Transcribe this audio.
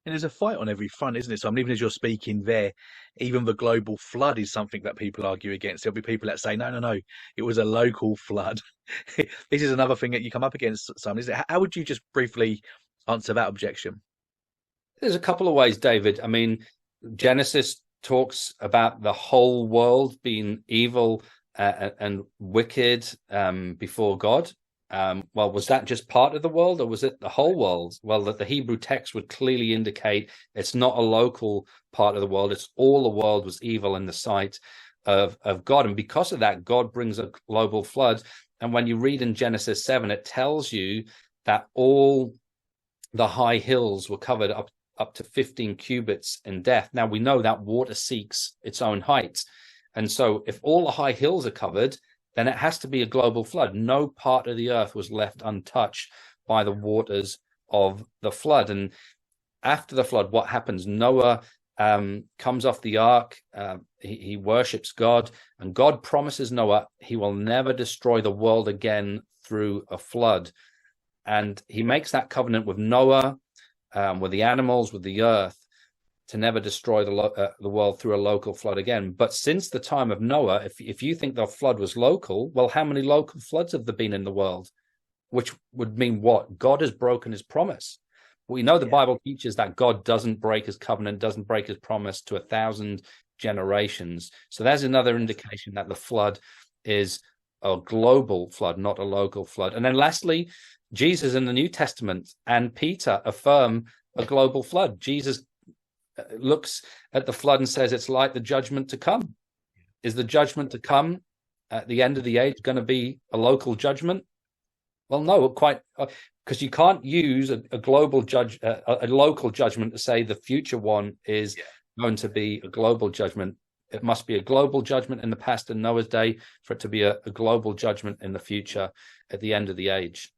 And there's a fight on every front, isn't it? So, I mean, even as you're speaking there, even the global flood is something that people argue against. There'll be people that say, no, no, no, it was a local flood. This is another thing that you come up against, Simon, isn't it? How would you just briefly answer that objection? There's a couple of ways, David. I mean, Genesis talks about the whole world being evil and wicked before God. Well, was that just part of the world, or was it the whole world? Well, the Hebrew text would clearly indicate it's not a local part of the world. It's all the world was evil in the sight of God. And because of that, God brings a global flood. And when you read in Genesis 7, it tells you that all the high hills were covered up to 15 cubits in depth. Now, we know that water seeks its own height. And so if all the high hills are covered, then it has to be a global flood. No part of the earth was left untouched by the waters of the flood. And after the flood, what happens? Noah comes off the ark. He worships God, and God promises Noah he will never destroy the world again through a flood. And he makes that covenant with Noah, with the animals, with the earth, to never destroy the world through a local flood again. But since the time of Noah, if you think the flood was local, well, how many local floods have there been in the world? Which would mean what? God has broken his promise. We know the Bible teaches that God doesn't break his covenant, doesn't break his promise to 1,000 generations. So there's another indication that the flood is a global flood, not a local flood. And then lastly, Jesus in the New Testament and Peter affirm a global flood. Jesus looks at the flood and says it's like the judgment to come. Is the judgment to come at the end of the age going to be a local judgment? Well, no, quite, because you can't use a global a local judgment to say the future one is going to be a global judgment. It must be a global judgment in the past in Noah's day for it to be a global judgment in the future at the end of the age.